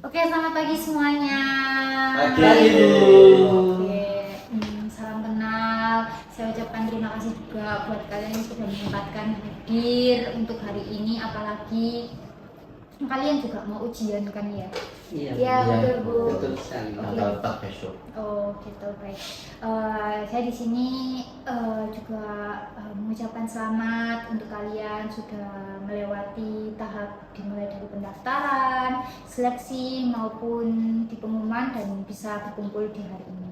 Oke, selamat pagi semuanya. Pagi. Oke, salam kenal. Saya ucapkan terima kasih juga buat kalian yang sudah menyempatkan hadir untuk hari ini, apalagi kalian juga mau ujian kan ya? Iya, Ya, betul Bu. betul sekali. Oke. Tak besok. Oh gitu, baik. Saya di sini juga mengucapkan selamat untuk kalian sudah melewati tahap dimulai dari pendaftaran, seleksi maupun di pengumuman dan bisa berkumpul di hari ini.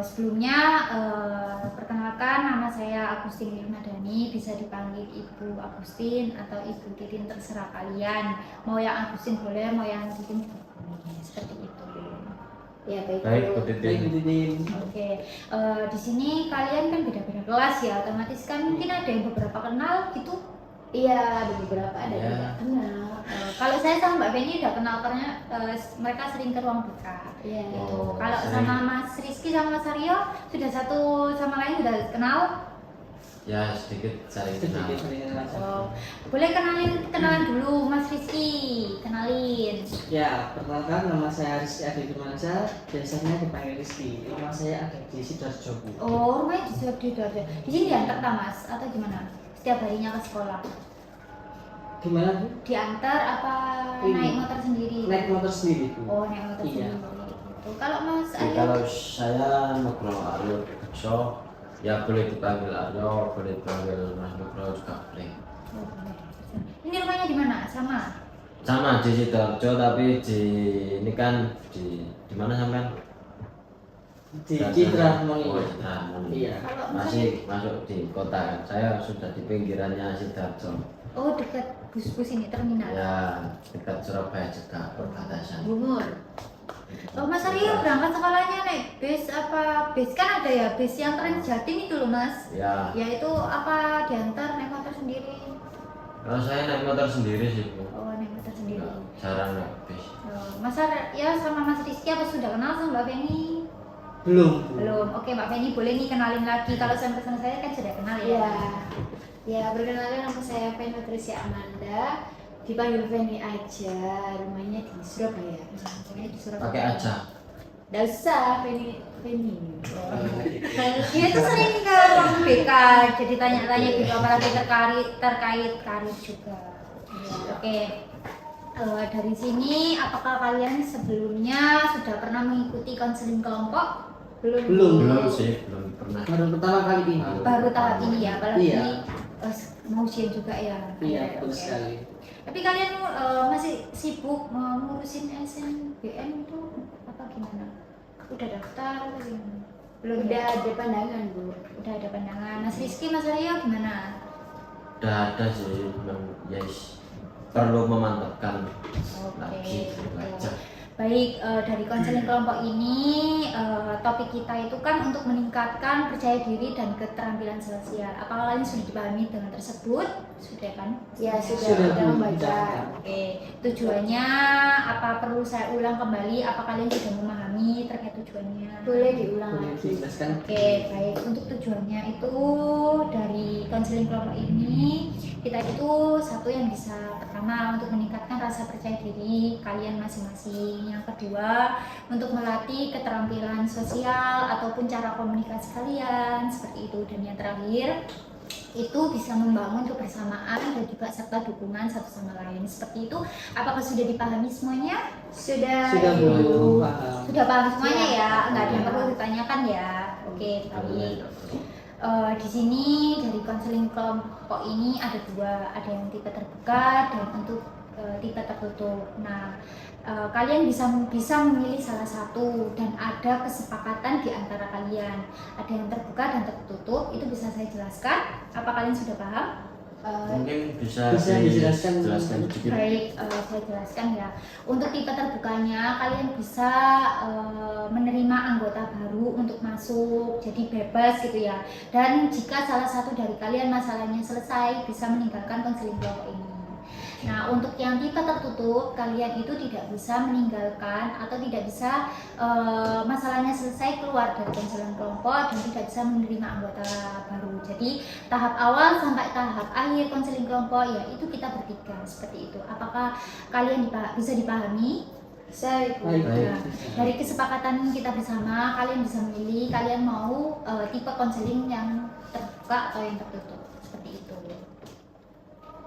Sebelumnya perkenalkan, nama saya Agustin Irmadani, bisa dipanggil Ibu Agustin atau Ibu Titin, terserah kalian. Mau yang Agustin boleh, mau yang Titin juga boleh. Seperti itu. Ya Baik, Bu Baik, Titin. Titin. Oke, di sini kalian kan beda-beda kelas ya, otomatis kan mungkin ada yang beberapa kenal gitu. Iya, ada beberapa ada Ya. tidak kenal. Kalau saya sama Mbak Beni udah kenal karena mereka sering ke ruang BK. Iya. Gitu. Oh, Kalau sering. sama Mas Rizky sama Mas Aryo sudah satu sama lain sudah kenal. Ya sedikit saling kenal. Sedikit sedikit aja. Oh, boleh kenalan dulu Mas Rizky, kenalin. Ya, perkenalkan nama saya Rizky Adi Dimansyah, biasanya dipanggil Rizky. Rumah saya ada di Sidoarjo, Bu. Oh, rumahnya di Sidoarjo. Di sini diantar tak Mas atau gimana? Setiap harinya ke sekolah? Gimana, Bu? Diantar apa Ini. naik motor sendiri? Naik motor sendiri, Bu. Oh, naik motor Iya. sendiri. Gitu. Kalau Mas Ya, Aryo? kalau saya Nugroho Aryo Bekso, ya boleh dipanggil Aryo, boleh dipanggil Mas Nugroho juga boleh. Oh, boleh. Ini rumahnya di mana? Sama? Sama di Sidoarjo tapi ini kan di mana sampean? Di Citra Oh, Harmoni. Citra Harmoni. Iya. Kalau Mas Masih masuk di kota kan. Saya sudah di pinggirannya Sidoarjo. Oh, dekat bus-bus ini terminal. Ya, dekat Surabaya juga perbatasan. Bungur. Oh, Mas Aryo berangkat sekolahnya naik bis apa? Bis kan ada ya, bis yang Transjatim itu loh Mas. Ya, Ya itu apa diantar naik motor sendiri? kalau saya naik motor sendiri sih, Bu. Oh, naik motor sendiri. Nggak, jarang naik bis. Oh, Mas Aryo sama Mas Rizky apa sudah kenal sama Mbak Beni? Belum, Bu. Belum. Oke, Mbak Beni boleh nih kenalin lagi. Kalau sama saya kan sudah kenal ya. Iya. Ya, perkenalkan nama saya Feni Patricia Amanda. Dipanggil Feni aja. Rumahnya di Surabaya. Rumahnya di Surabaya. Pakai aja. Nggak usah Feni. Dia tuh sering ke ruang BK, jadi tanya-tanya gitu apalagi terkait karir juga. Oke. Dari sini, apakah kalian sebelumnya sudah pernah mengikuti konseling kelompok? Belum. Belum sih, belum pernah. Baru pertama kali ini. Baru tahap ini ya, apalagi Iya. mau ujian juga ya. Iya, betul Oke. sekali. Tapi kalian masih sibuk ngurusin SNBM itu apa gimana? Udah daftar atau gimana? Belum. Udah ya? ada pandangan, Bu. Udah ada pandangan. Mas Rizky, Mas Aryo gimana? Udah ada sih, memang yes. Perlu memantapkan lagi Oke. belajar. Baik, dari konseling kelompok ini topik kita itu kan untuk meningkatkan percaya diri dan keterampilan sosial. Apakah kalian sudah dipahami dengan tersebut? Sudah kan? Ya, Sudah, sudah Bu. membaca. Sudah. Oke, tujuannya apa perlu saya ulang kembali? Apa kalian sudah memahami terkait tujuannya? Boleh diulang Boleh lagi. dijelaskan? Oke, baik. Untuk tujuannya itu dari konseling kelompok ini, kita itu satu yang bisa pertama untuk meningkatkan rasa percaya diri kalian masing-masing. Yang kedua, untuk melatih keterampilan sosial ataupun cara komunikasi kalian seperti itu. Dan yang terakhir, itu bisa membangun kebersamaan dan juga serta dukungan satu sama lain. Seperti itu. Apakah sudah dipahami semuanya? Sudah. Sudah, Bu. Ibu. Paham. Sudah paham semuanya ya, nggak ada yang Ya. perlu ditanyakan ya. Oke, baik. Boleh. Di sini dari konseling kelompok ini ada dua, ada yang tipe terbuka dan untuk tipe tertutup. Nah, kalian bisa memilih salah satu dan ada kesepakatan di antara kalian. Ada yang terbuka dan tertutup, itu bisa saya jelaskan. Apa kalian sudah paham? Mungkin bisa dijelaskan. dijelaskan sedikit. Baik, saya jelaskan ya. Untuk tipe terbukanya, kalian bisa menerima anggota baru untuk masuk, jadi bebas gitu ya. Dan jika salah satu dari kalian masalahnya selesai, bisa meninggalkan konseling kelompok ini. Nah, untuk yang tipe tertutup, kalian itu tidak bisa meninggalkan atau tidak bisa masalahnya selesai keluar dari konseling kelompok dan tidak bisa menerima anggota baru. Jadi tahap awal sampai tahap akhir konseling kelompok ya itu kita bertiga seperti itu. Apakah kalian bisa dipahami? Saya Baik, Nah, bisa. dari kesepakatan kita bersama, kalian bisa memilih kalian mau tipe konseling yang terbuka atau yang tertutup seperti itu.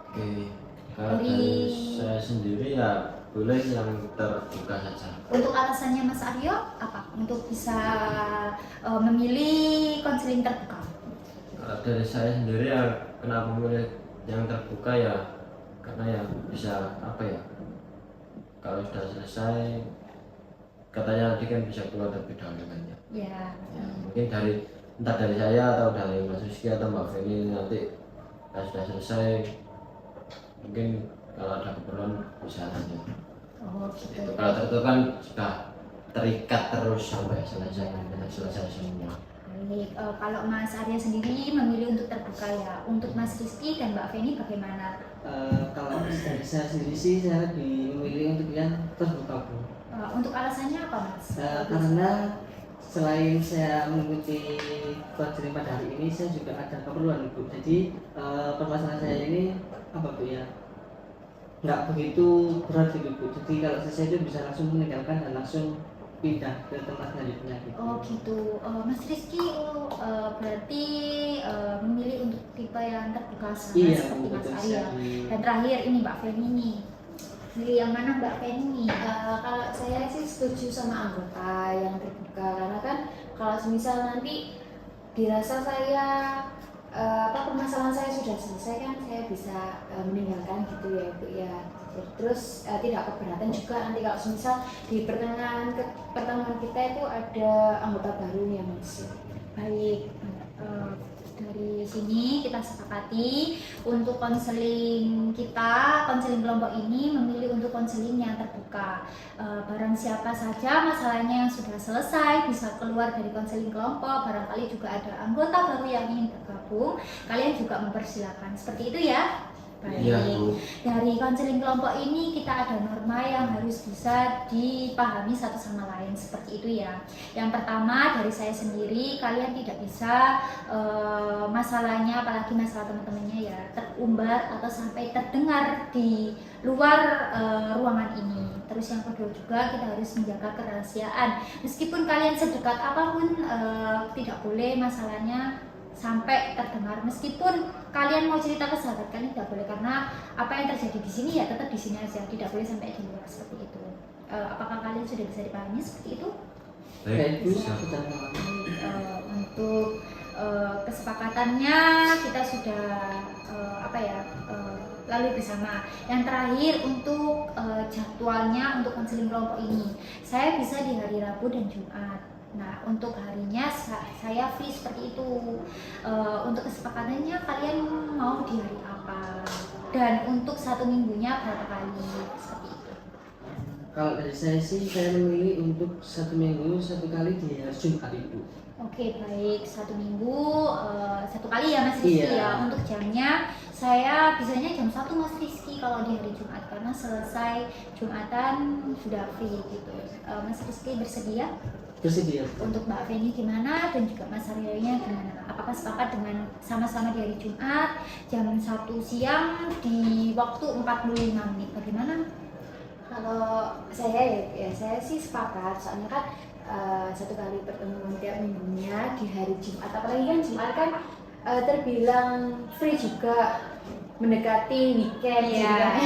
Oke, kalau dari saya sendiri ya boleh yang terbuka saja. Untuk alasannya Mas Aryo apa? Untuk bisa memilih konseling terbuka. Kalau dari saya sendiri ya kenapa memilih yang terbuka ya karena ya bisa apa ya, kalau sudah selesai katanya tadi kan bisa keluar lebih dahulu kan ya. Ya. Mungkin entah dari saya atau dari Mas Rizky atau Mbak Feni nanti kalau sudah selesai mungkin kalau ada keperluan bisa lanjut. Oh gitu. Kalau tertutup kan sudah terikat terus sampai selesai semua. Baik, kalau Mas Arya sendiri memilih untuk terbuka ya. Untuk Mas Rizky dan Mbak Feni bagaimana? Kalau dari saya sendiri sih saya lebih memilih untuk yang terbuka, Bu. Untuk alasannya apa Mas? Karena selain saya mengikuti konseling pada hari ini, saya juga ada keperluan, Bu. Jadi permasalahan saya ini apa, Bu ya? Nggak begitu berat gitu, Bu. Jadi kalau selesai itu bisa langsung meninggalkan dan langsung pindah ke tempat selanjutnya gitu. Oh gitu. Mas Rizky berarti memilih untuk tipe yang terbuka sama Iya, seperti Bu, Mas betul Arya. sekali. Dan terakhir ini Mbak Feni nih. Pilih yang mana Mbak Feni? Kalau saya sih setuju sama anggota yang terbuka karena kan kalau semisal nanti dirasa saya permasalahan saya sudah selesai kan saya bisa meninggalkan gitu ya Bu ya. Terus tidak keberatan juga nanti kalau semisal di pertengahan pertemuan kita itu ada anggota baru yang masuk. Baik, dari sini kita sepakati untuk konseling kita, konseling kelompok ini memilih untuk konseling yang terbuka. Barang siapa saja masalahnya yang sudah selesai bisa keluar dari konseling kelompok, barangkali juga ada anggota baru yang ingin bergabung, kalian juga mempersilahkan. Seperti itu ya. Baik. Iya, Bu. Dari konseling kelompok ini kita ada norma yang harus bisa dipahami satu sama lain seperti itu ya. Yang pertama dari saya sendiri, kalian tidak bisa masalahnya, apalagi masalah teman-temannya ya, terumbar atau sampai terdengar di luar ruangan ini. Terus yang kedua juga kita harus menjaga kerahasiaan. Meskipun kalian sedekat apapun tidak boleh masalahnya sampai terdengar, meskipun kalian mau cerita ke sahabat kalian tidak boleh, karena apa yang terjadi di sini ya tetap di sini aja, tidak boleh sampai di luar seperti itu. Apakah kalian sudah bisa dipahami seperti itu? Baik, Bu. Bisa. Sudah memahami. Untuk kesepakatannya kita sudah lalui bersama. Yang terakhir untuk jadwalnya untuk konseling kelompok ini, saya bisa di hari Rabu dan Jumat. Nah, untuk harinya saya free seperti itu. Untuk kesepakatannya kalian mau di hari apa? Dan untuk satu minggunya berapa kali? Seperti itu. Kalau dari saya sih saya memilih untuk 1 minggu 1 kali di hari Jumat, Ibu. Oke, baik, 1 minggu 1 kali ya Mas Rizky Iya. ya. Untuk jamnya saya bisanya jam 1 Mas Rizky kalau di hari Jumat, karena selesai Jumatan sudah free gitu. Mas Rizky bersedia? Bersedia. Untuk Mbak Feni gimana dan juga Mas Aryonya gimana? Apakah sepakat dengan sama-sama di hari Jumat jam 1 siang di waktu 45 menit? Bagaimana? Kalau saya ya saya sih sepakat, soalnya kan 1 kali pertemuan tiap minggunya di hari Jumat, apalagi kan Jumat kan terbilang free juga, mendekati weekend Iya.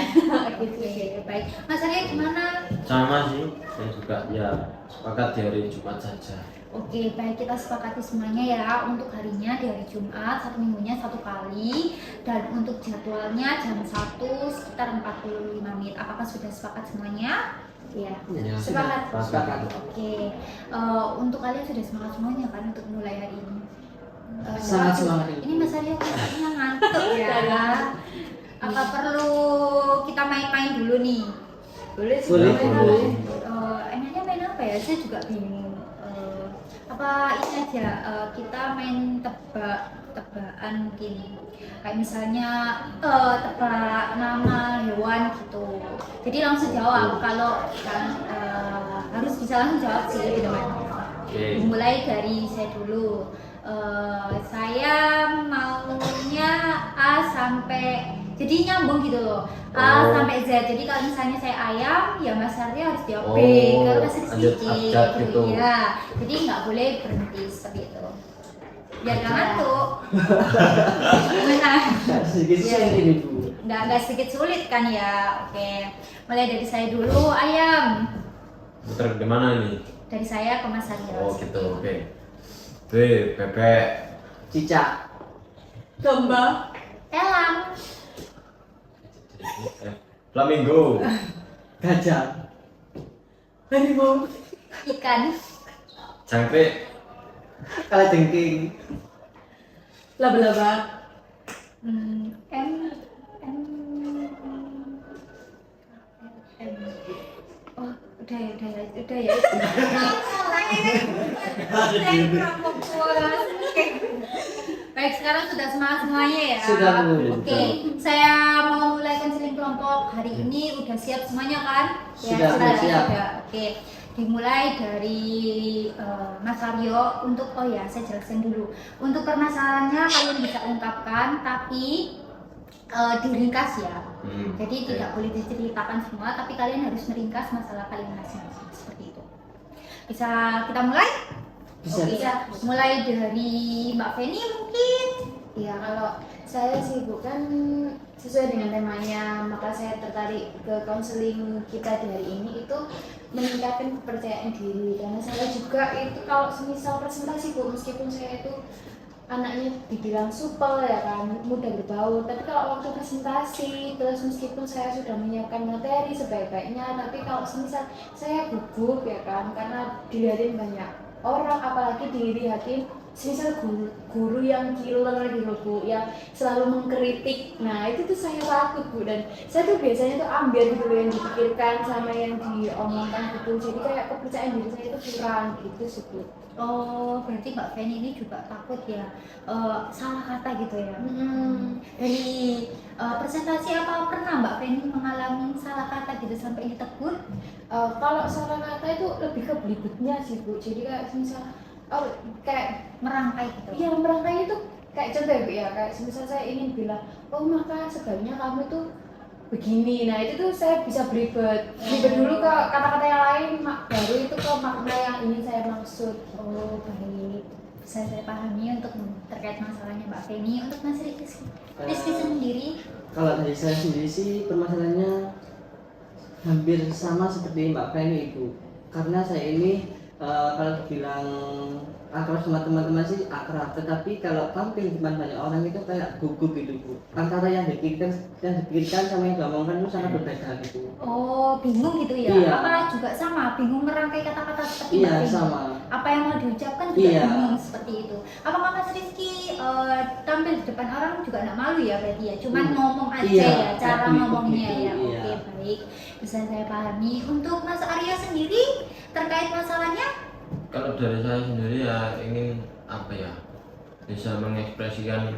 gitu. Oke, baik. Mas Aryo gimana? Sama sih, saya juga ya sepakat di hari Jumat saja. Oke, baik, kita sepakati semuanya ya. Untuk harinya di hari Jumat, 1 minggunya 1 kali. Dan untuk jadwalnya jam 1 sekitar 45 menit. Apakah sudah sepakat semuanya? Iya. Ya, Sepakat. Sepakat. Oke, untuk kalian sudah semangat semuanya kan untuk mulai hari ini? Sangat waduh, semangat, Ibu. Ini Mas Aryo kayaknya ngantuk ya. Apa perlu kita main-main dulu nih? Boleh sih. Boleh, boleh. Enaknya main apa ya? Saya juga bingung. Apa ini aja kita main tebak tebak-tebakan mungkin kayak misalnya tebak nama hewan gitu. Jadi langsung jawab kalau kan harus bisa langsung jawab sih teman-teman. Oke. Mulai dari saya dulu. Saya maunya A sampai jadi nyambung gitu loh. A Oh. sampai Z. Jadi kalau misalnya saya ayam, ya Mas Arya harus jawab B. Oh, Kalau Mas Rizky lanjut C. abjad gitu. Ya. Jadi nggak boleh berhenti seperti itu. Biar nggak ngantuk. Gimana? sedikit Iya. sulit ini Bu. Nggak sedikit sulit kan ya. Oke. Mulai dari saya dulu ayam. Putar di mana nih? Dari saya ke Mas Arya. Oh gitu, oke. B, bebek. Cicak. Domba. Elang. Flamingo. Gajah. Harimau. Ikan. Jangkrik. Kalajengking. Laba-laba. M M oh udah ya saya kurang fokus. Oke. Baik, sekarang sudah semuanya ya. Sudah, Bu. Oke, saya mau mulai konseling kelompok hari ini. Udah siap semuanya kan? Sudah, Ya, siap. sudah. Oke, dimulai dari Mas Aryo. Untuk saya jelasin dulu. Untuk permasalahannya kalian bisa ungkapkan, tapi diringkas ya. Jadi Oke. tidak boleh diceritakan semua, tapi kalian harus meringkas masalah kalian masing-masing seperti itu. Bisa kita mulai? Bisa. Oke, mulai dari Mbak Feni mungkin. Ya kalau saya sih bukan sesuai dengan temanya, maka saya tertarik ke konseling kita dari ini itu meningkatkan kepercayaan diri. Karena saya juga itu kalau semisal presentasi Bu, meskipun saya itu anaknya dibilang supel ya kan, mudah berbaur, tapi kalau waktu presentasi terus meskipun saya sudah menyiapkan materi sebaik-baiknya, tapi kalau semisal saya gugup ya kan, karena dilihatin banyak orang, apalagi dilihatin semisal guru yang killer gitu Bu, yang selalu mengkritik. Nah itu tuh saya takut Bu, dan saya tuh biasanya tuh ambil gitu yang dipikirkan sama yang diomongkan gitu, jadi kayak kepercayaan diri saya itu kurang gitu sih Bu. Oh, berarti Mbak Feni ini juga takut ya salah kata gitu ya. Dari presentasi apa pernah Mbak Feni mengalami salah kata gitu sampai ditegur? Kalau salah kata itu lebih ke belibetnya sih Bu, jadi kayak misal kayak Merangkai gitu. ya merangkai itu kayak contoh ya Bu ya, kayak misal saya ingin bilang, oh maka sebaiknya kamu tuh begini, nah itu tuh saya bisa belibet dulu ke kata-kata yang lain, baru itu ke makna yang ingin saya maksud. Oh, baik. Bisa saya pahami untuk terkait masalahnya Mbak Feni. Untuk Mas Rizky sendiri, Kalau dari saya sendiri sih permasalahannya hampir sama seperti Mbak Feni Ibu. Karena saya ini kalau dibilang akrab sama teman-teman sih akrab, tetapi kalau tampil di depan banyak orang itu kayak gugup gitu Bu. Antara yang dipikirkan sama yang diomongkan itu sangat berbeda gitu. oh bingung gitu ya? Iya. Apa juga sama? Bingung merangkai kata-kata seperti Iya Mbak Feni? sama. Apa yang mau diucapkan juga Iya. bingung seperti itu. Apakah Mas Rizky tampil di depan orang juga nggak malu ya berarti ya? Cuman ngomong aja Iya, ya, cara begitu, ngomongnya begitu, ya. iya. Oke, baik. Bisa saya pahami. Untuk Mas Arya sendiri terkait masalahnya? Kalau dari saya sendiri ya ingin apa ya, bisa mengekspresikan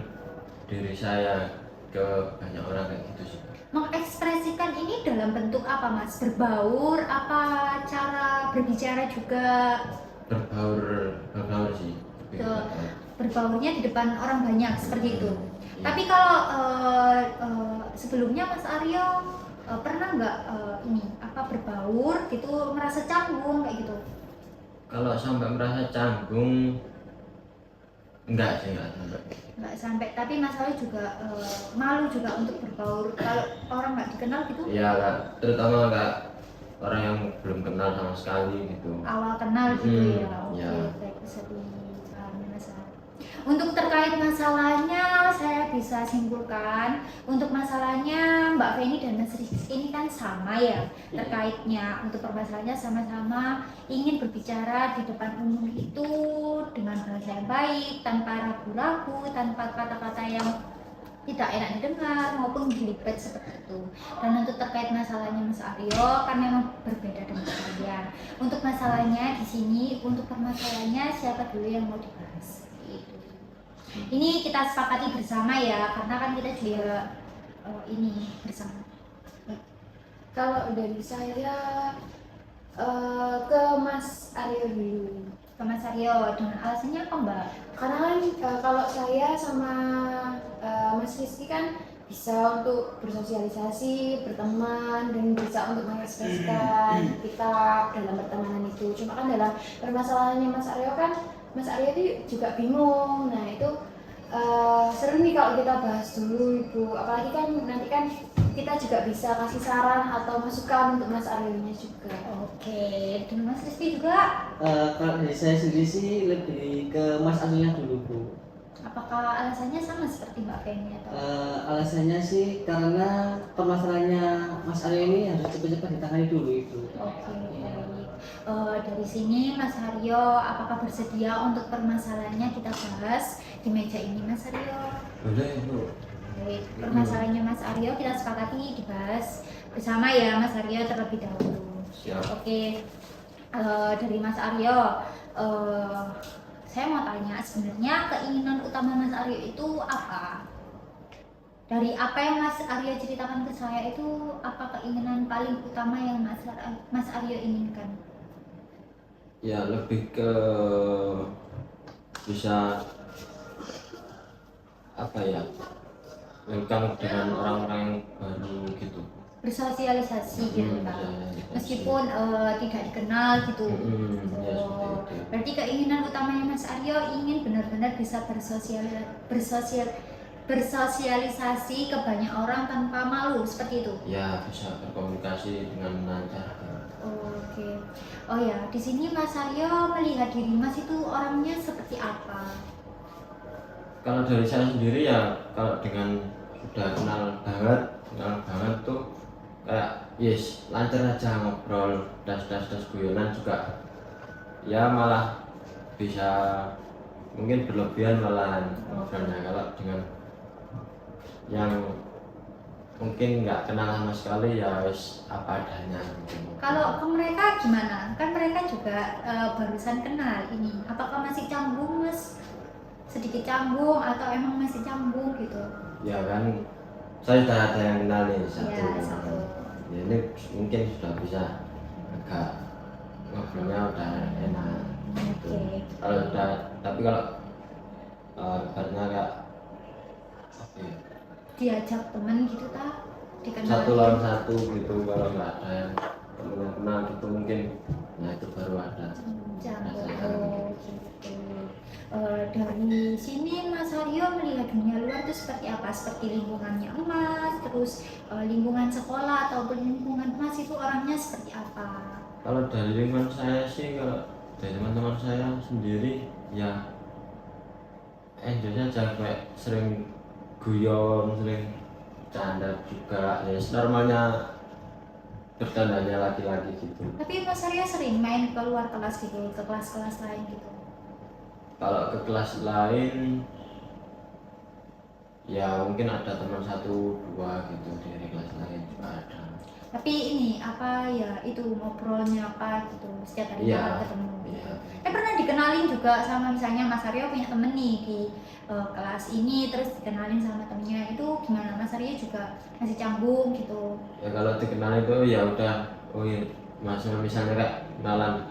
diri saya ke banyak orang kayak gitu sih. Mengekspresikan ini dalam bentuk apa Mas? Berbaur, apa cara berbicara juga? Berbaur sih. Lebih ke Ke- berbaur. Berbaurnya di depan orang banyak seperti itu. Iya. Tapi kalau sebelumnya Mas Aryo pernah nggak berbaur gitu, merasa canggung kayak gitu? Kalau sampai merasa canggung, enggak sih, enggak sampai. Nggak sampai, tapi Mas Aryo juga malu juga untuk berbaur kalau orang nggak dikenal gitu? Ya enggak, terutama enggak orang yang belum kenal sama sekali gitu. Awal kenal gitu ya? Oke, ya. baik, bisa dipahami Mas Aryo. Untuk terkait masalahnya, saya bisa simpulkan untuk masalahnya Mbak Feni dan Mas Rizky ini kan sama ya terkaitnya. Untuk permasalahannya sama-sama ingin berbicara di depan umum itu dengan bahasa yang baik, tanpa ragu-ragu, tanpa kata-kata yang tidak enak didengar maupun belibet seperti itu. Dan untuk terkait masalahnya Mas Aryo kan memang berbeda dengan kalian. Untuk masalahnya di sini, untuk permasalahannya siapa dulu yang mau dibahas? Itu. Ini kita sepakati bersama ya, karena kan kita juga ini bersama. Kalau dari saya ke Mas Aryo dulu. Ke Mas Aryo, dengan alasannya apa Mbak? Karena kan kalau saya sama Mas Rizky kan bisa untuk bersosialisasi, berteman, dan bisa untuk mengekspresikan kita dalam pertemanan itu. Cuma kan dalam permasalahannya Mas Aryo kan, Mas Aryo itu juga bingung. Nah itu seru nih kalau kita bahas dulu Ibu. Apalagi kan nanti kan kita juga bisa kasih saran atau masukan untuk Mas Aryo-nya juga. Oke, dengan Mas Rizky juga. Kalau dari saya sendiri sih lebih ke Mas Aryonya dulu Bu. Apakah alasannya sama seperti Mbak Feni atau? Alasannya sih karena permasalahannya Mas Aryo ini harus cepat-cepat ditangani dulu itu. Oke, baik. Dari sini Mas Aryo, apakah bersedia untuk permasalahannya kita bahas di meja ini Mas Aryo? Boleh Bu. Baik, permasalahannya Mas Aryo kita sepakati dibahas bersama ya Mas Aryo terlebih dahulu. Siap. Oke, dari Mas Aryo, saya mau tanya sebenarnya keinginan utama Mas Aryo itu apa? Dari apa yang Mas Aryo ceritakan ke saya itu, apa keinginan paling utama yang Mas Aryo inginkan? Ya lebih ke bisa apa ya, welcome dengan orang-orang yang baru gitu. Bersosialisasi gitu Pak. Bersosialisasi. Meskipun tidak dikenal gitu. Ya seperti itu. Berarti keinginan utamanya Mas Aryo ingin benar-benar bisa bersosialisasi ke banyak orang tanpa malu, seperti itu. Ya bisa berkomunikasi dengan lancar. Oke. Oh ya, di sini Mas Aryo melihat diri Mas itu orangnya seperti apa? Kalau dari saya sendiri ya, kalau dengan sudah kenal banget tuh kayak yes lancar aja ngobrol, das guyonan juga ya, malah bisa mungkin berlebihan malahan ngobrolnya. Kalau dengan yang mungkin nggak kenal sama sekali ya wis apa adanya gitu. Kalau ke mereka gimana? Kan mereka juga barusan kenal ini. Apakah masih canggung Mas? Sedikit canggung atau emang masih canggung gitu? Ya kan saya sudah ada yang kenal nih satu. Ya, satu. Ya, ini mungkin sudah bisa agak ngobrolnya udah enak gitu. Oke. Kalau udah, tapi kalau ibaratnya kayak apa ya, Diajak temen gitu tak? Dikenal. satu lawan satu gitu, kalau nggak ada yang temen yang kenal gitu mungkin, nah itu baru ada Canggung. rasa Oh, gitu. Dari sini Mas Aryo melihat dunia luar itu seperti apa? Seperti lingkungannya Mas, terus lingkungan sekolah ataupun lingkungan Mas itu orangnya seperti apa? Kalau dari lingkungan saya sih, kalau dari teman-teman saya sendiri ya enjoy aja, kayak sering guyon, sering canda juga, ya normalnya bercandanya laki-laki gitu. Tapi Mas Aryo sering main keluar kelas gitu, ke kelas-kelas lain gitu. Kalau ke kelas lain ya mungkin ada teman satu dua gitu, dari kelas lain juga ada. Tapi ini apa ya, itu ngobrolnya apa gitu, setiap hari Iya, ketemu gitu. iya. Pernah dikenalin juga sama misalnya Mas Aryo punya temen nih di kelas ini, terus dikenalin sama temennya, itu gimana? Mas Aryo juga masih canggung gitu? Ya kalau dikenal itu ya udah, oh iya misalnya kayak kenalan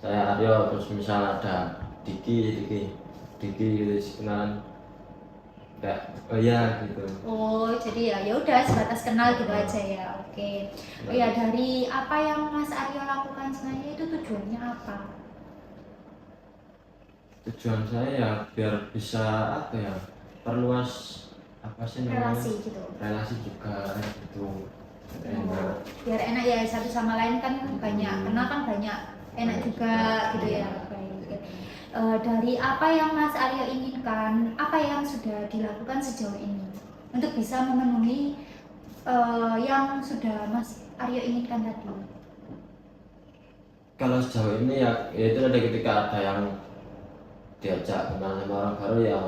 saya Aryo, terus misal ada Diki gitu kenalan kayak oh iya gitu. Oh jadi ya udah sebatas kenal gitu aja ya. Oke. Oh ya, dari apa yang Mas Aryo lakukan sebenarnya itu tujuannya apa? Tujuan saya ya biar bisa apa ya, perluas apa sih namanya, Relasi gitu. relasi juga gitu, enak. Biar enak ya, satu sama lain kan banyak kenal kan banyak enak juga gitu ya. Baik. Dari apa yang Mas Aryo inginkan, apa yang sudah dilakukan sejauh ini untuk bisa memenuhi yang sudah Mas Aryo inginkan tadi? Kalau sejauh ini ya itu ada, ketika ada yang diajak kenal sama orang baru ya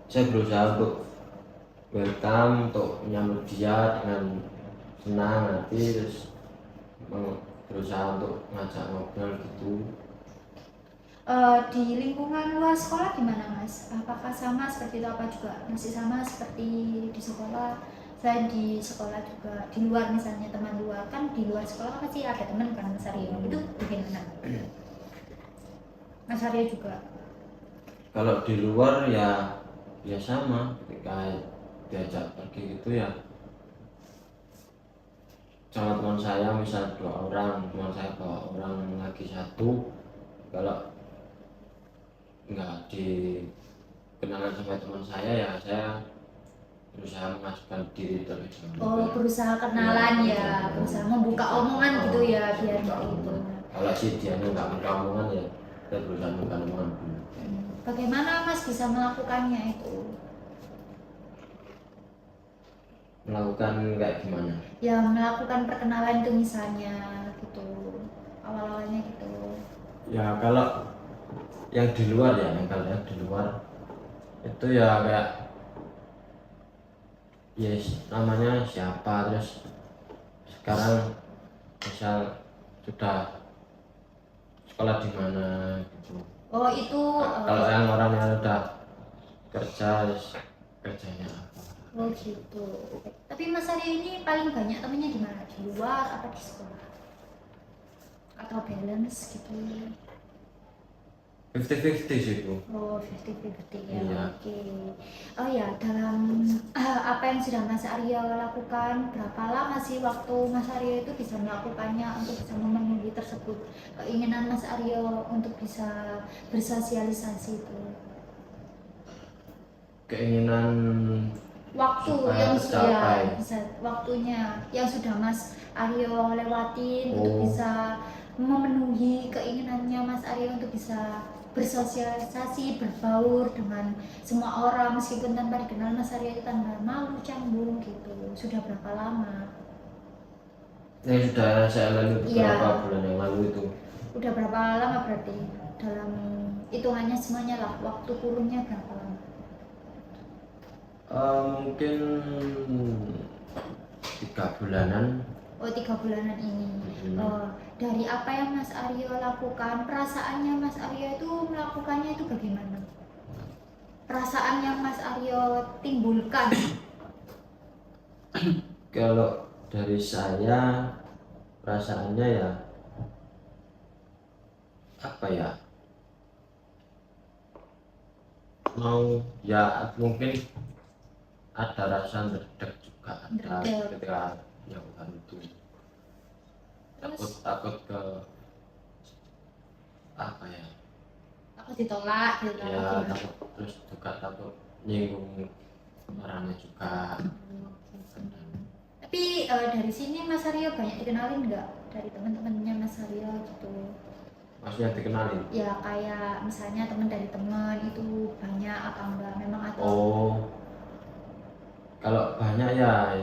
saya berusaha untuk welcome, untuk menyambut dia dengan senang hati, terus berusaha untuk ngajak ngobrol gitu. Di lingkungan luar sekolah gimana Mas? Apakah sama seperti itu, apa juga masih sama seperti di sekolah? Saya di sekolah juga, di luar misalnya teman luar, kan di luar sekolah pasti ada teman kan Mas Aryo, itu bagaimana? Mas Aryo juga? Kalau di luar ya sama, ketika diajak pergi gitu ya sama teman saya, misal 2 orang, teman saya bawa orang lagi satu, kalau nggak dikenalan sama teman saya ya saya berusaha mengasihkan diri terlebih dahulu. Oh, berusaha kenalan Iya, ya, berusaha membuka omongan gitu ya, biar nggak itu. Kalau si dia nggak buka omongan ya saya berusaha buka omongan dulu. Bagaimana Mas bisa melakukannya itu? Melakukan kayak gimana? Ya melakukan perkenalan itu misalnya gitu, awal-awalnya gitu. Ya kalau yang di luar ya, kalau yang di luar itu ya kayak yes namanya siapa, terus sekarang misal sudah sekolah di mana gitu. Oh itu, Kalau yang orang yang udah kerja, terus kerjanya apa? oh gitu. Tapi Mas Aryo ini paling banyak temennya di mana? Di luar apa di sekolah? Atau balance gitu? 50-50 sih Bu. Oh 50-50 ya, Iya. oke. Oh ya, dalam apa yang sudah Mas Aryo lakukan, berapa lama sih waktu Mas Aryo itu bisa melakukannya untuk bisa memenuhi tersebut, keinginan Mas Aryo untuk bisa bersosialisasi itu? Keinginan Waktu supaya yang tercapai. bisa waktunya yang sudah Mas Aryo lewatin untuk Oh. bisa memenuhi keinginannya Mas Aryo untuk bisa bersosialisasi, berbaur dengan semua orang meskipun tanpa dikenal. Mas Aryo itu tanpa malu, canggung gitu. Sudah berapa lama? yang sudah saya lalui Iya. beberapa bulan yang lalu itu. Udah berapa lama berarti? Dalam hitungannya semuanya lah, waktu kurunnya berapa lama? Mungkin 3 bulanan. Oh 3 bulanan ini. Dari apa yang Mas Aryo lakukan, perasaannya Mas Aryo itu melakukannya itu bagaimana? Perasaan yang Mas Aryo timbulkan. Kalau dari saya perasaannya ya apa ya, mau ya mungkin ada rasa ndredeg juga ada Ndredeg. ketika melakukan itu, Terus takut ke apa ya, aku ditolak gitu. ya takut, terus juga takut nyinggung orangnya juga. Tapi dari sini Mas Aryo banyak dikenalin nggak dari teman-temannya Mas Aryo gitu? Maksudnya dikenalin? Ya kayak misalnya teman dari teman itu banyak apa enggak? Memang atau Oh, kalau banyak ya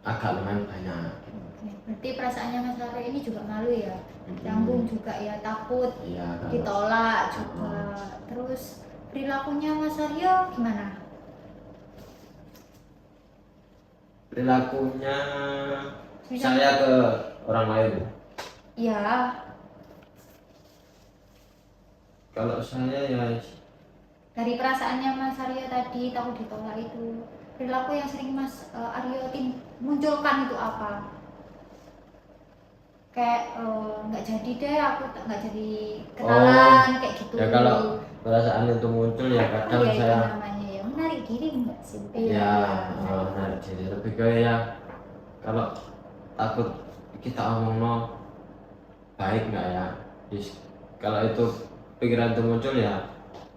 agak lumayan banyak. Oke, berarti perasaannya Mas Aryo ini juga malu ya? Canggung juga ya, takut Iya, kalau ditolak juga. Terus perilakunya Mas Aryo gimana? perilakunya Misal- saya ke orang lain. Ya, Kalau saya ya dari perasaannya Mas Aryo tadi takut ditolak itu, perilaku yang sering Mas Aryo munculkan itu apa? Kayak nggak jadi deh, aku nggak jadi kenalan kayak gitu. ya kalau perasaan itu muncul ya Apa kadang ya itu saya namanya ya, menarik diri enggak sih? ya menarik menarik diri, lebih ke ya kalau takut kita omong baik nggak ya. Kalau itu pikiran itu muncul ya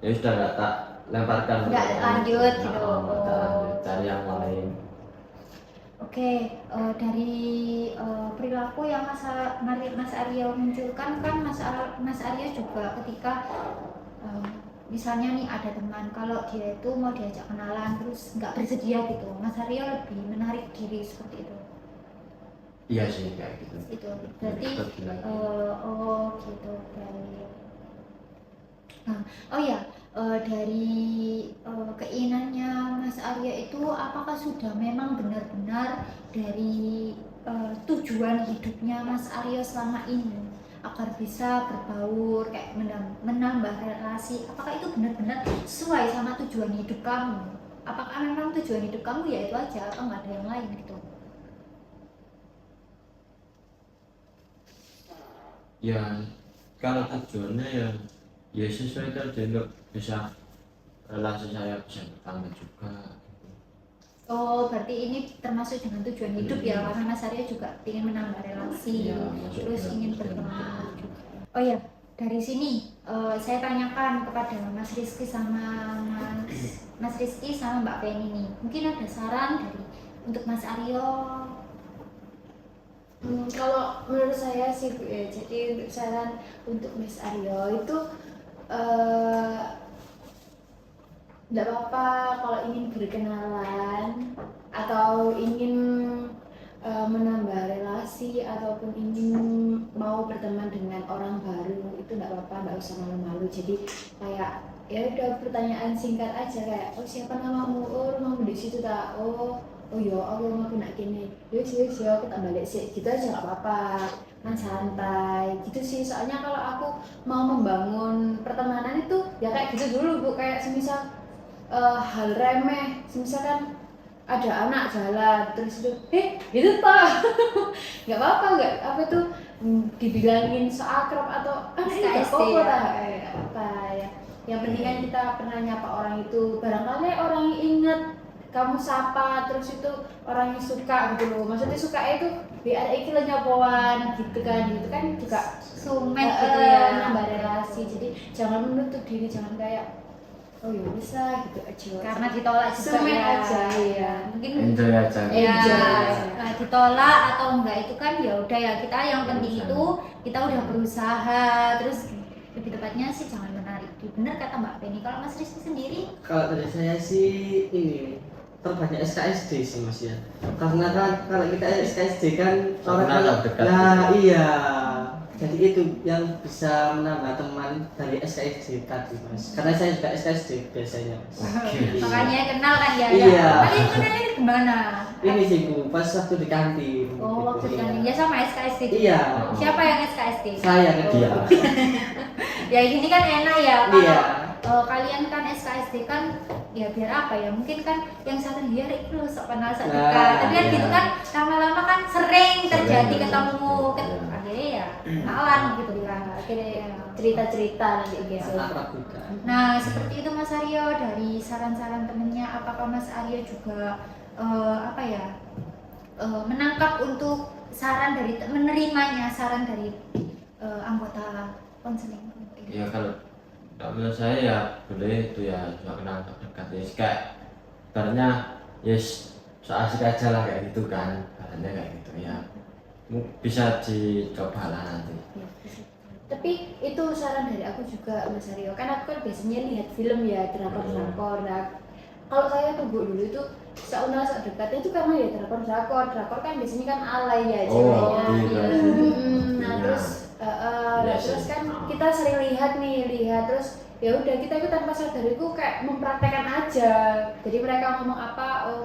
sudah nggak tak lemparkan Nggak ke orang lanjut itu. gitu. Nggak lanjut, cari yang lain. Oke, dari perilaku yang Mas Aryo munculkan kan Mas Aryo juga ketika misalnya nih ada teman, kalau dia itu mau diajak kenalan terus nggak bersedia gitu, Mas Aryo lebih menarik diri seperti itu. Iya sih kayak gitu. Itu berarti Lebih lagi. oh gitu, baik. Nah, oh ya, dari keinginannya Mas Arya itu apakah sudah memang benar-benar dari tujuan hidupnya Mas Arya selama ini? agar bisa berbaur, kayak menambah relasi. Apakah itu benar-benar sesuai sama tujuan hidup kamu? Apakah memang tujuan hidup kamu ya itu aja atau nggak ada yang lain gitu? Ya kalau tujuannya ya sesuai tadi untuk bisa relasi saya bisa bertambah juga. Oh, berarti ini termasuk dengan tujuan hidup ya, karena Mas Aryo juga ingin menambah relasi, Iya, masuk terus dalam ingin tujuan berteman hidup. juga. Oh ya, dari sini saya tanyakan kepada Mas Rizky sama Mas Rizky sama Mbak Penny nih, mungkin ada saran dari untuk Mas Aryo? Kalau menurut saya sih Bu, ya, jadi untuk saran untuk Mas Aryo itu tidak apa-apa kalau ingin berkenalan atau ingin menambah relasi ataupun ingin mau berteman dengan orang baru, itu tidak apa-apa, tidak usah malu-malu. Jadi kayak ya udah pertanyaan singkat aja kayak, oh siapa namamu, oh rumahmu di situ tak, oh ya aku mau nak gini, yuk aku tak balik sih, gitu aja nggak apa-apa, kan santai gitu sih. Soalnya kalau aku mau membangun pertemanan itu ya kayak gitu dulu Bu, kayak semisal hal remeh, misalkan ada anak jalan terus itu gitu pak nggak apa-apa, nggak apa tuh dibilangin seakrab atau ini nggak SKSD apa-apa ya. tak apa ya, yang penting kan kita pernah nyapa orang itu, barangkali orang yang inget kamu sapa terus itu orangnya suka gitu loh, maksudnya suka itu biar iki lo nyapoan gitu kan juga Sumet gitu ya. nambah relasi. Jadi jangan menutup diri, jangan kayak oh ya bisa gitu aja Karena ditolak juga Sumet ya. aja ya. Mungkin Enjoy aja. ya Enjoy. ditolak atau enggak itu kan ya udah ya, kita yang penting Berusaha. itu kita udah berusaha, terus lebih tepatnya sih jangan menarik diri. Bener kata Mbak Penny. Kalau Mas Rizky sendiri Kalau dari saya sih ini terbanyak SKSD sih Mas ya. Karena kan kalau kita SKSD kan orang Karena kan dekat nah juga. iya. Jadi itu yang bisa menambah teman dari SKSD tadi Mas. Karena saya juga SKSD biasanya Mas. makanya kenal kan ya. Iya. Kalian kenalnya di mana? Ini sih Bu, pas waktu di kantin. Oh, waktu Gitu, kan iya. ya sama SKSD juga. Iya. Siapa yang SKSD? Saya ke dia. Oh. Ya ini kan enak ya kalau Iya. kalian kan SKSD kan ya biar apa ya, mungkin kan yang satu dia itu loh sok kenal sok Nah, dekat, tapi kan iya. gitu kan lama-lama kan sering terjadi Sering, ketemu iya. akhirnya ya kenalan gitu kan, akhirnya ya. cerita-cerita nanti biasa. Akrab juga. Nah seperti itu Mas Aryo, dari saran-saran temennya apakah Mas Aryo juga apa ya menangkap untuk saran dari menerimanya saran dari anggota konseling? Ya kalau menurut saya ya boleh itu ya, cuma kenal dekat ya kayak ibaratnya yes so asik aja lah kayak gitu kan, ibaratnya kayak gitu ya. Bisa dicoba lah nanti. Ya, bisa. Tapi itu saran dari aku juga Mas Aryo, kan aku kan biasanya lihat film ya, drakor. Nah, kalau saya tuh Bu, dulu itu seunal dekatnya itu karena ya drakor kan biasanya kan alay ya ceweknya. iya. Nah Iya. terus Iya terus sih. kan kita sering lihat terus ya udah kita itu tanpa sadar itu kayak mempraktekkan aja. Jadi mereka ngomong apa, oh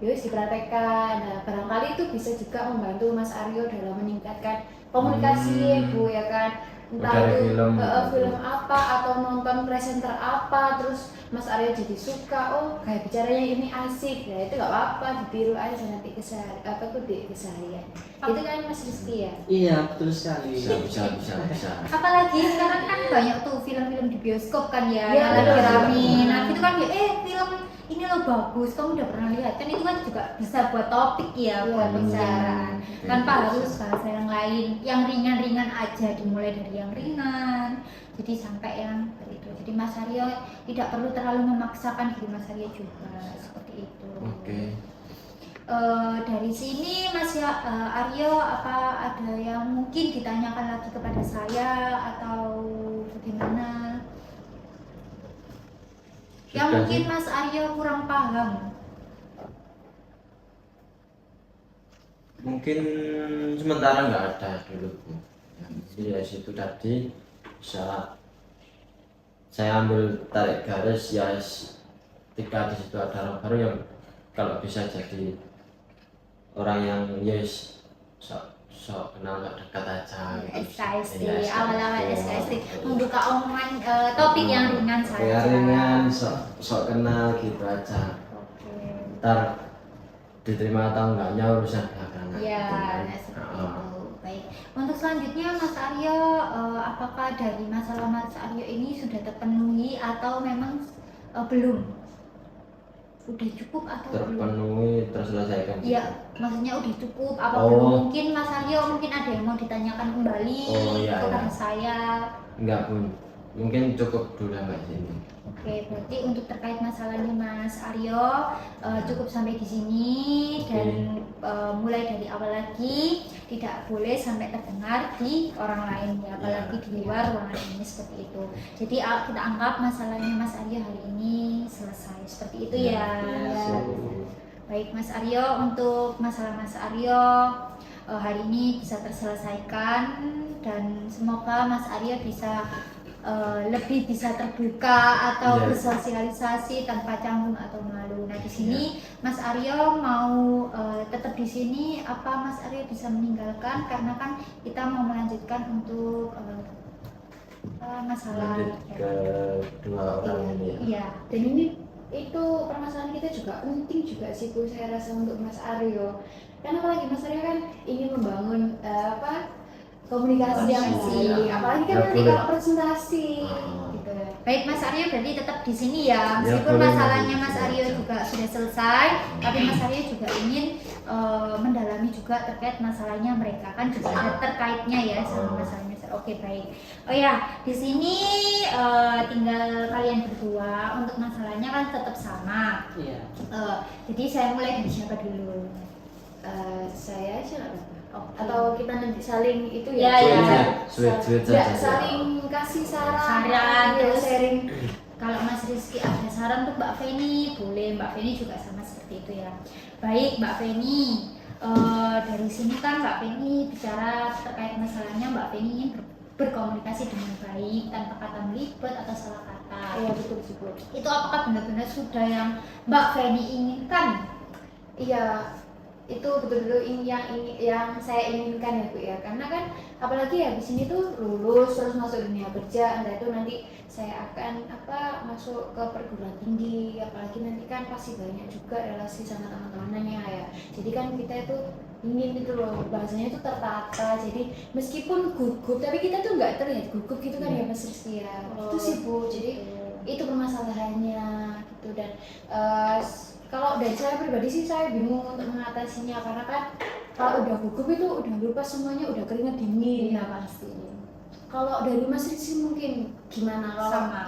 ya wis dipraktekkan. Nah barangkali itu bisa juga membantu Mas Aryo dalam meningkatkan komunikasi Bu ya kan. Entah Dari itu film. film apa atau nonton presenter apa, terus Mas Aryo jadi suka, oh kayak bicaranya ini asik, ya itu nggak apa-apa, ditiru aja nanti di keseharian. Itu kan Mas Rizky ya. Iya, betul sekali. Bisa. Apalagi sekarang kan banyak tuh film-film di bioskop kan ya, Iya, yang lagi betul. rame. Nah itu kan ya film ini lo bagus, kamu udah pernah lihat kan, itu kan juga bisa buat topik ya, Iya, buat betul. pembicaraan Betul. tanpa harus bahasa yang lain, yang ringan-ringan aja, dimulai dari yang ringan jadi sampai yang itu. Jadi Mas Aryo tidak perlu terlalu memaksakan diri Mas Aryo juga seperti itu. Oke. Dari sini Mas Aryo, apa ada yang mungkin ditanyakan lagi kepada saya atau bagaimana? Yang Sudah mungkin sih. Mas Aryo kurang paham. Mungkin sementara nggak ada dulu Bu. Ya situ tadi bisa saya ambil tarik garis ya, ketika di situ ada orang baru yang kalau bisa jadi orang yang yes sok kenal gak dekat aja gitu. SKSD, Iya, awal-awal SKSD. SKSD membuka omongan topik yang ringan saja. Ya ringan, sok kenal gitu aja. Oke. Ntar diterima atau enggaknya urusan belakangan. Ya, gitu kan. nah, seperti Heeh. itu. Baik. Untuk selanjutnya Mas Aryo, apakah dari masalah Mas Aryo ini sudah terpenuhi atau memang belum? Udah cukup atau belum? Terpenuhi terselesaikan. Iya, maksudnya udah cukup apa Oh. belum? Mungkin Mas Aryo mungkin ada yang mau ditanyakan kembali Oh, iya, kepada iya. saya. Enggak pun, mungkin cukup dulu sampai sini. Oke, berarti untuk terkait masalahnya Mas Aryo cukup sampai di sini dan mulai dari awal lagi tidak boleh sampai terdengar di orang lain ya, apalagi Ya. di luar ruangan ini seperti itu. Jadi kita anggap masalahnya Mas Aryo hari ini selesai seperti itu ya. Ya. Baik Mas Aryo, untuk masalah Mas Aryo hari ini bisa terselesaikan dan semoga Mas Aryo bisa lebih bisa terbuka atau Iya. bersosialisasi tanpa canggung atau malu. Nah di sini Mas Aryo mau tetap di sini apa Mas Aryo bisa meninggalkan karena kan kita mau melanjutkan untuk masalah Lanjut ke dua orang ini ya. Iya. Dan ini itu permasalahan kita juga penting juga sih Bu, saya rasa untuk Mas Aryo. Karena apalagi Mas Aryo kan ingin membangun komunikasi yang baik, apalagi kan Ya, nanti boleh. kalau presentasi Oh. Gitu. Baik Mas Aryo berarti tetap di sini ya. Ya, Meskipun boleh, masalahnya boleh. Mas Aryo juga sudah selesai, tapi Mas Aryo juga ingin mendalami juga terkait masalahnya mereka kan juga ada terkaitnya ya sama masalahnya. Oke baik. Oh ya di sini tinggal kalian berdua untuk masalahnya kan tetap sama. Iya. Jadi saya mulai dari siapa dulu? Saya aja nggak apa-apa. Oke. Atau kita nanti saling itu Ya, ya? ya. Sweet Ya, saja. saling kasih saran, Saran, ya, terus sharing. Kalau Mas Rizky ada saran untuk Mbak Feni, boleh. Mbak Feni juga sama seperti itu ya. Baik Mbak Feni, dari sini kan Mbak Feni bicara terkait masalahnya Mbak Feni ingin berkomunikasi dengan baik tanpa kata melibet atau salah kata. Iya betul sih Bu. Itu apakah benar-benar sudah yang Mbak Feni inginkan? Iya, itu betul-betul yang saya inginkan ya Bu ya. Karena kan apalagi habis ini tuh lulus terus masuk dunia kerja, entah itu nanti saya akan masuk ke perguruan tinggi, apalagi nanti kan pasti banyak juga relasi sama teman-temannya ya. Jadi kan kita itu ingin itu loh, bahasanya itu tertata. Jadi meskipun gugup tapi kita tuh nggak terlihat gugup gitu kan ya Mas Rizky ya. Itu sih Bu. Jadi itu permasalahannya gitu. Dan kalau dari saya pribadi sih saya bingung untuk mengatasinya karena kan kalau udah gugup itu udah lupa semuanya, udah keringat dingin. Iya pasti. Kalau dari Mas Rizky mungkin gimana kalau Sama.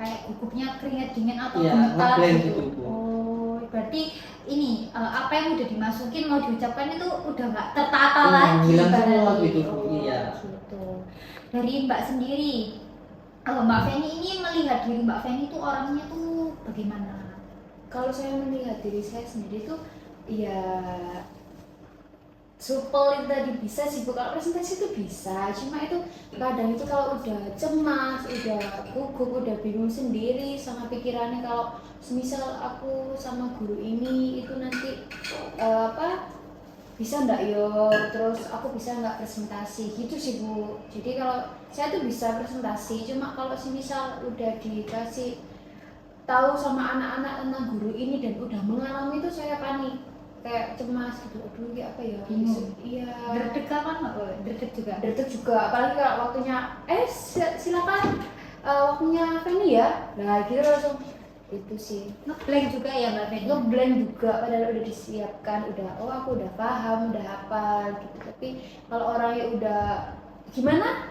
Kayak gugupnya keringat dingin atau Iya, gemetar ngeblank gitu. gitu, Bu. Oh, berarti ini apa yang udah dimasukin mau diucapkan itu udah nggak tertata Iya, lagi. hilang ibaratnya. semua gitu, Bu. Oh, Iya. Gitu. Dari Mbak sendiri, Mbak Feni ini melihat diri Mbak Feni itu orangnya tuh bagaimana? kalau saya melihat diri saya sendiri tuh ya supel itu tadi bisa sih Bu. Kalau presentasi itu bisa, cuma itu kadang itu kalau udah cemas, udah gugup, udah bingung sendiri sama pikirannya kalau semisal aku sama guru ini itu nanti bisa nggak yo, terus aku bisa nggak presentasi gitu sih Bu. Jadi kalau saya tuh bisa presentasi, cuma kalau semisal udah dikasih tahu sama anak-anak tentang guru ini dan udah mengalami itu saya panik, kayak cemas gitu. Aduh ya apa ya? Bingung. Iya. Derdek kan nggak boleh? Derdek juga. Derdek juga, apalagi kalau waktunya silakan waktunya Feni ya. Nah gitu langsung itu sih. Ngeblank juga ya Mbak Feni. Ngeblank juga padahal udah disiapkan, udah aku udah paham, udah hafal gitu. Tapi kalau orangnya udah gimana?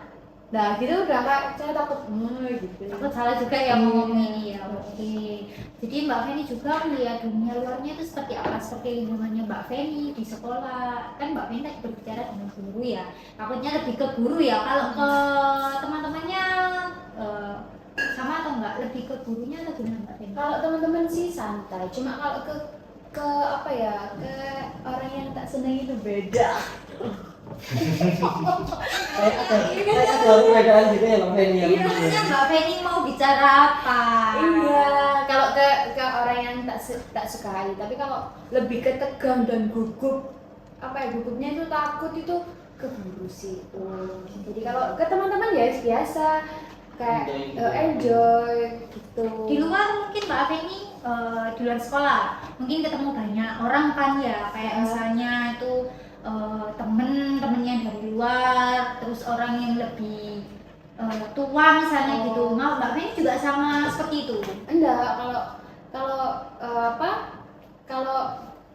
Nah gitu udah kayak saya takut gitu. Takut salah juga ya ngomong ini ya. Oke. Jadi Mbak Feni juga melihat dunia luarnya itu seperti apa? Seperti lingkungannya Mbak Feni di sekolah. Kan Mbak Feni tadi berbicara dengan guru ya. Takutnya lebih ke guru ya. Kalau ke teman-temannya sama atau enggak? Lebih ke gurunya atau gimana Mbak Feni? Kalau teman-teman sih santai, cuma kalau ke apa ya, ke orang yang tak senang itu beda. Kayak ada perbedaan gitu ya Bang Feni ya. Iya, maksudnya Mbak Feni mau bicara apa? Iya, kalau ke orang yang tak sukai, tapi kalau lebih ke tegang dan gugup apa ya, gugupnya itu takut itu keburu sih itu. Jadi kalau ke teman-teman ya biasa kayak enjoy gitu. Di luar mungkin Mbak Feni di luar sekolah mungkin ketemu banyak orang kan ya, kayak misalnya itu temen-temennya dari luar, terus orang yang lebih tua misalnya gitu. Mbak Feni juga sama seperti itu? Enggak, kalau kalau apa, kalau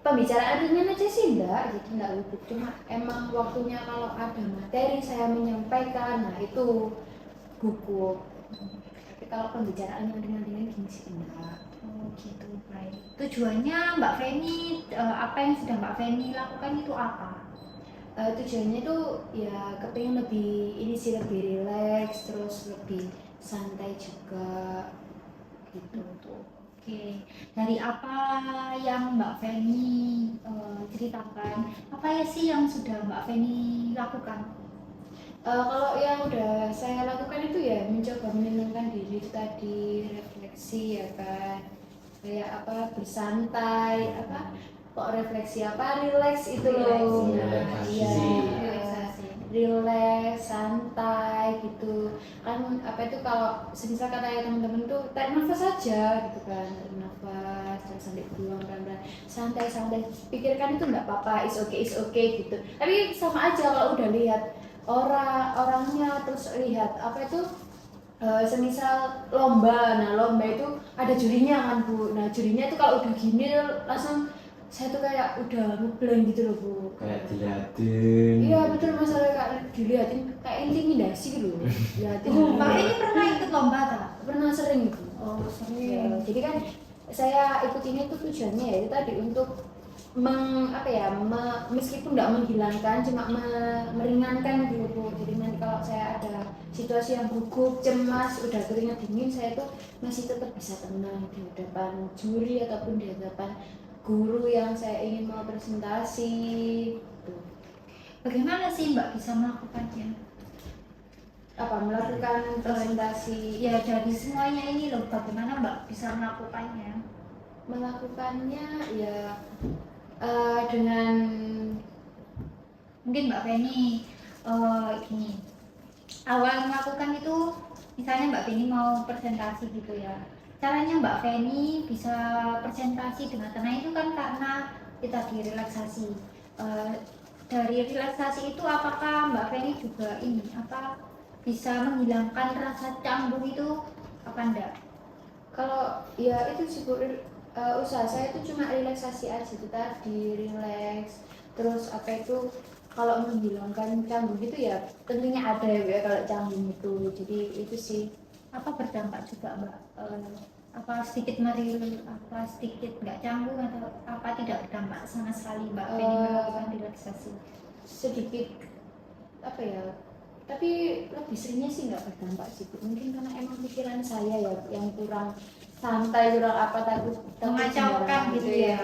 pembicaraan ringan aja sih enggak, jadi enggak gugup, cuma emang waktunya kalau ada materi saya menyampaikan, nah itu gugup. Tapi kalau pembicaraan yang ringan-ringan gini sih enggak. Oh gitu, baik. Tujuannya Mbak Feni, apa yang sedang Mbak Feni lakukan itu apa? Tujuannya itu ya kepengen lebih ini sih, lebih rileks, terus lebih santai juga gitu. Oke, dari apa yang Mbak Feni ceritakan, apa ya sih yang sudah Mbak Feni lakukan? Kalau yang udah saya lakukan itu ya mencoba menenangkan diri tadi, refleksi ya kan, kayak apa, bersantai, apa kok refleksi, apa rileks itu loh. Nah, iya, Relaksasi. rileks, santai gitu kan. Apa itu kalau semisal katanya teman-teman tuh tarik nafas aja gitu kan, tarik nafas terus sampai buang pelan-pelan, santai-santai, pikirkan itu nggak apa-apa, is okay gitu. Tapi sama aja kalau udah lihat orangnya, terus lihat apa itu semisal lomba, nah lomba itu ada jurinya kan Bu, nah jurinya itu kalau udah gini langsung saya tuh kayak udah ngeblank gitu loh Bu. Kayak diliatin. Iya betul, masalah kayak dilihatin, kayak intimidasi gitu loh. Lihatin. Mbak Feni pernah ikut lomba tak? Pernah sering itu. Oh Ya, sering. jadi kan saya ikut ini tuh tujuannya ya itu tadi untuk meskipun nggak menghilangkan, cuma meringankan gitu Bu. Jadi nanti kalau saya ada situasi yang gugup, cemas, udah keringat dingin, saya tuh masih tetap bisa tenang di hadapan juri ataupun di hadapan guru yang saya ingin mau presentasi gitu. Bagaimana sih Mbak bisa melakukannya? Apa melakukan presentasi, Ya dari semuanya ini loh, bagaimana Mbak bisa melakukannya? melakukannya ya dengan Mungkin Mbak Feni gini, awal melakukan itu misalnya Mbak Feni mau presentasi gitu ya, caranya Mbak Feni bisa presentasi dengan tenang itu kan karena kita di relaksasi. Dari relaksasi itu apakah Mbak Feni juga ini apa bisa menghilangkan rasa canggung itu apa enggak? kalau ya itu sih Bu, usaha saya itu cuma relaksasi aja itu tadi, relax, terus apa itu kalau menghilangkan canggung gitu ya tentunya ada ya kalau canggung itu, jadi itu sih. Apa berdampak juga Mbak? Apa sedikit apa sedikit nggak canggung atau apa tidak berdampak sama sekali Mbak Feni melakukan relaksasi? Sedikit apa ya, tapi lebih seringnya sih nggak berdampak sih Bu. Mungkin karena emang pikiran saya ya yang kurang santai, kurang apa, takut Mengacaukan sembarangan gitu ya.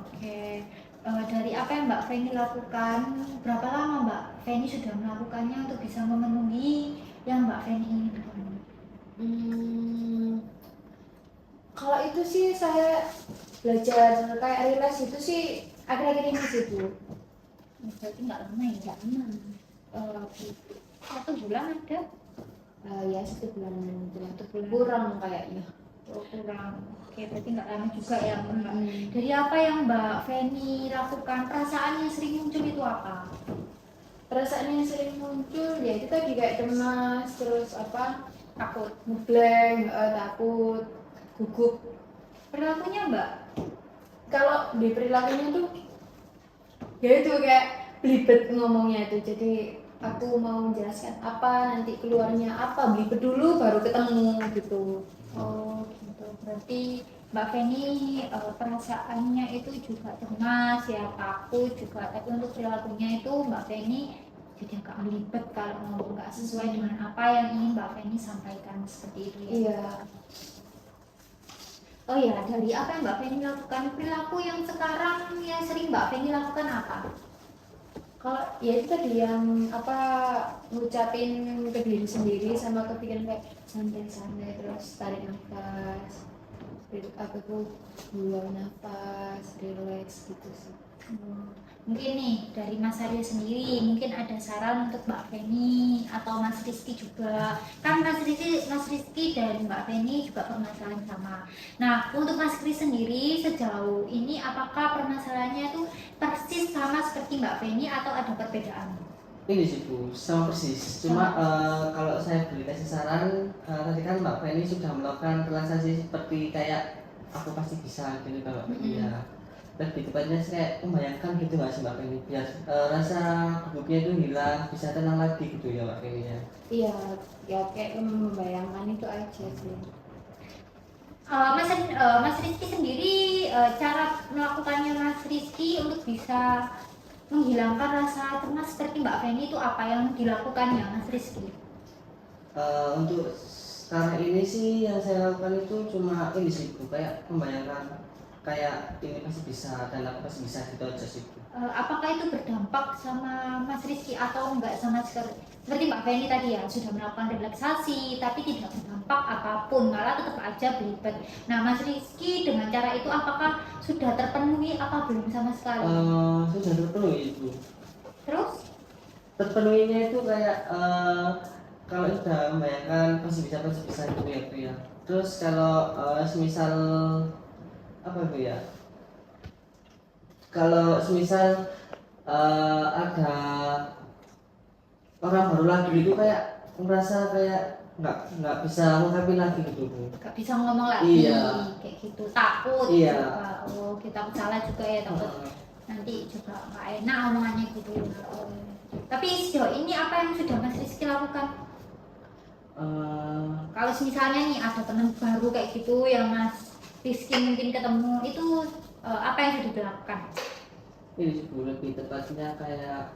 Oke. Dari apa yang Mbak Feni lakukan, berapa lama Mbak Feni sudah melakukannya untuk bisa memenuhi yang Mbak Feni inginkan? Kalau itu sih saya belajar kayak relax itu sih akhir-akhir ini sih Bu. Berarti nggak lama ya? Nggak lama. 1 bulan ada? Ya 1 bulanan itu, 1 bulan. kurang kayaknya. Oh, kurang. Oke, berarti nggak lama juga ya Mbak. Dari apa yang Mbak Feni lakukan, perasaan yang sering muncul itu apa? Perasaan yang sering muncul ya itu tadi kayak cemas, terus apa, Takut. ngeblank, takut, gugup. Perilakunya Mbak? Kalau di perilakunya tuh ya itu kayak belibet ngomongnya itu, jadi aku mau menjelaskan apa nanti keluarnya apa, belibet dulu baru ketemu gitu. Oh gitu, berarti Mbak Feni perasaannya itu juga cemas ya, takut juga, tapi untuk perilakunya itu Mbak Feni jadi agak belibet kalau ngomong nggak sesuai dengan apa yang ingin Mbak Feni sampaikan, seperti itu ya. Iya. Oh ya, dari apa yang Mbak Feni lakukan, perilaku yang sekarang yang sering Mbak Feni lakukan apa? Kalau ya itu tadi yang apa, ngucapin ke diri sendiri sama kepikiran kayak santai-santai, terus tarik nafas, apa tuh, buang nafas, relax gitu sih. Mungkin nih dari Mas Aryo sendiri mungkin ada saran untuk Mbak Feni atau Mas Rizky juga. Kan Mas Rizky dan Mbak Feni juga permasalahan sama. Nah, untuk Mas Kris sendiri sejauh ini apakah permasalahannya itu persis sama seperti Mbak Feni atau ada perbedaan? Ini sih Bu, sama persis. Cuma kalau saya beri kasih saran, tadi kan Mbak Feni sudah melakukan relaksasi seperti kayak aku pasti bisa gitu kalau ya. Lebih tepatnya saya kayak membayangkan gitu nggak sih Mbak Feni, biar rasa gugupnya itu hilang, bisa tenang lagi gitu ya Mbak Feni ya. Iya, ya kayak membayangkan itu aja sih. Mas Rizky sendiri cara melakukannya Mas Rizky untuk bisa menghilangkan rasa cemas seperti Mbak Feni itu apa yang dilakukannya Mas Rizky? Untuk sekarang ini sih yang saya lakukan itu cuma ini sih Bu, kayak membayangkan kayak ini pasti bisa dan aku pasti bisa gitu aja sih Bu. Apakah itu berdampak sama Mas Rizky atau enggak sama sekali? Seperti Mbak Feni tadi ya sudah melakukan relaksasi tapi tidak berdampak apapun, malah tetap aja belibet. Nah Mas Rizky dengan cara itu apakah sudah terpenuhi apa belum sama sekali? Sudah terpenuhi Bu. Terus? Terpenuhinya itu kayak kalau sudah membayangkan pasti bisa gitu ya Bu ya. Terus kalau semisal apa Bu ya? Kalau semisal ada orang baru lagi itu kayak merasa kayak nggak bisa mengungkapin lagi gitu Bu. Gak bisa ngomong lagi, Iya. kayak gitu, takut Iya. juga. Oh kita salah juga ya, takut nanti juga nggak enak omongannya gitu. Tapi sejauh ini apa yang sudah Mas Rizky lakukan? Kalau misalnya nih ada teman baru kayak gitu yang Mas Rizky mungkin ketemu itu apa yang sudah dilakukan? Ini sih Bu, lebih tepatnya kayak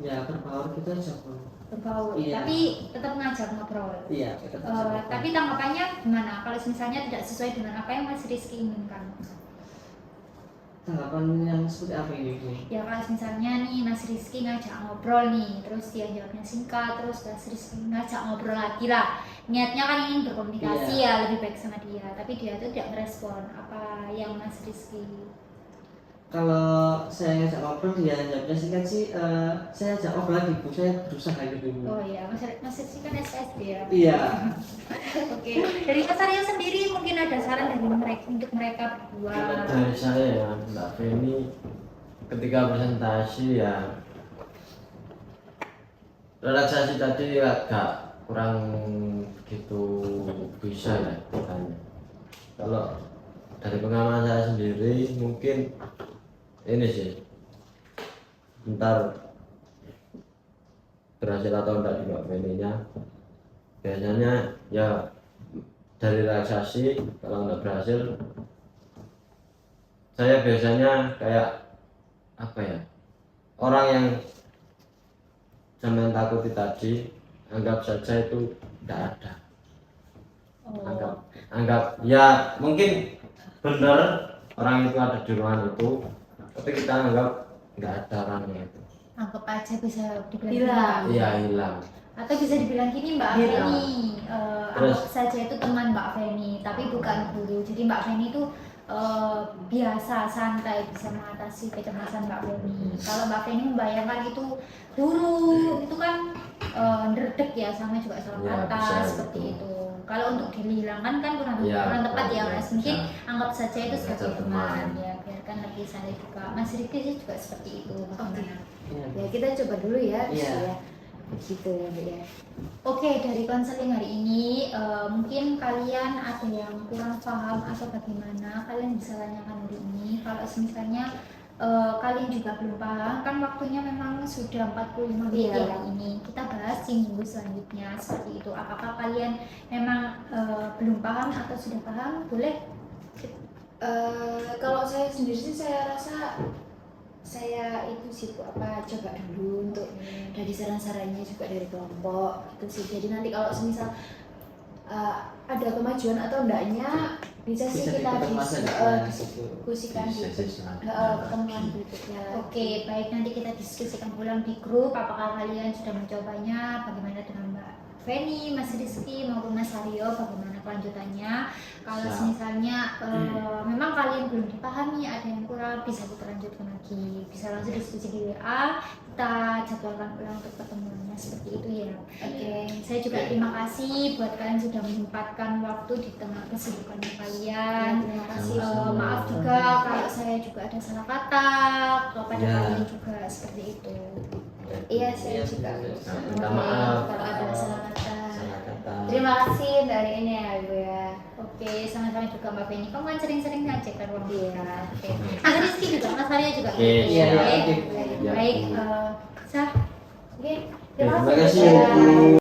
ya berbaur gitu aja Bu. Berbaur, Iya. tapi tetap ngajak ngobrol. Iya, kita bisa Tapi tanggapannya gimana kalau misalnya tidak sesuai dengan apa yang Mas Rizky inginkan? tanggapan yang seperti apa ini Bu? Ya kalau misalnya nih Mas Rizky ngajak ngobrol nih, terus dia jawabnya singkat, terus Mas Rizky ngajak ngobrol lagi lah. Niatnya kan ingin berkomunikasi Iya. ya lebih baik sama dia, tapi dia tuh tidak merespon apa yang Mas Rizky. Kalau saya ngajak ngobrol dia jawabnya sih kan sih saya ajak ngobrol lagi Bu, saya berusaha gitu Bu. Oh iya, Mas Rizky kan SSD ya. Iya. Oke, dari Mas Aryo sendiri mungkin ada saran dari mereka untuk mereka berdua. Kalau dari saya ya Mbak Feni, ketika presentasi ya relaksasi tadi agak kurang begitu bisa ya katanya. Kalau dari pengalaman saya sendiri mungkin ini sih ntar berhasil atau enggak di Mbak Feni-nya, biasanya ya dari relaksasi. Kalau enggak berhasil saya biasanya kayak apa ya, orang yang jangan takuti tadi, anggap saja itu tidak ada. Anggap ya mungkin benar orang itu ada di ruangan itu, tapi kita anggap nggak ada orangnya itu. Anggap aja bisa dibilang Hilang. gini. Iya hilang. Atau bisa dibilang gini Mbak Iya. Feni, Terus? anggap saja itu teman Mbak Feni, tapi bukan guru. Jadi Mbak Feni itu biasa santai bisa mengatasi kecemasan Mbak Feni. Kalau Mbak Feni membayangkan itu guru, itu kan ndredeg ya, sama juga salah Ya, kata bisa seperti itu. itu. Kalau untuk dihilangkan kan kurang Ya, kurang tepat ya kurang Mas. Mungkin bisa. anggap saja itu Anggap sebagai saja teman teman. ya, biarkan lebih santai juga. Mas Riki sih juga seperti itu. Bagaimana? Iya. Ya kita coba dulu ya, Iya. ya. Gitu ya Bu ya. Oke, dari konseling hari ini mungkin kalian ada yang kurang paham atau bagaimana, kalian bisa tanyakan hari ini. Kalau misalnya kalian juga belum paham, kan waktunya memang sudah 45 menit Iya. ya hari ini. Kita bahas di minggu selanjutnya seperti itu. Apakah kalian memang belum paham atau sudah paham? Boleh. Kalau saya sendiri sih saya rasa saya itu sih Bu, apa coba dulu untuk dari saran-sarannya juga dari kelompok gitu sih. Jadi nanti kalau semisal ada kemajuan atau enggaknya bisa sih bisa kita dibahas masa depan gitu. diskusikan Bisa di sih selanjutnya. pertemuan berikutnya. Oke, baik, nanti kita diskusikan ulang di grup apakah kalian sudah mencobanya, bagaimana dengan Mbak Feni, Mas Rizky maupun Mas Aryo, bagaimana kelanjutannya. Kalau Siap. misalnya memang kalian belum dipahami, ada yang kurang, bisa kita lanjutkan lagi, bisa langsung diskusi di WA, kita jadwalkan ulang untuk pertemuannya seperti itu ya. Oke. Saya juga terima kasih buat kalian sudah menyempatkan waktu di tengah kesibukannya kalian. Terima kasih. Maaf juga kalau saya juga ada salah kata kepada Ya. kalian juga seperti itu. Iya, saya juga. Minta maaf Kalau ada salah kata. salah kata. Terima kasih dari ini ya Ibu ya. Oke, sama-sama juga Mbak Feni. Kamu kan sering-sering ngajak kan ruang Iya. kita. Oke. Mas Rizky juga, Mas Arya juga. Oke, Iya, Baik. oke. Ya, Baik. Bu. Sah. Oke. Terima Terima kasih kasih. ya Bu.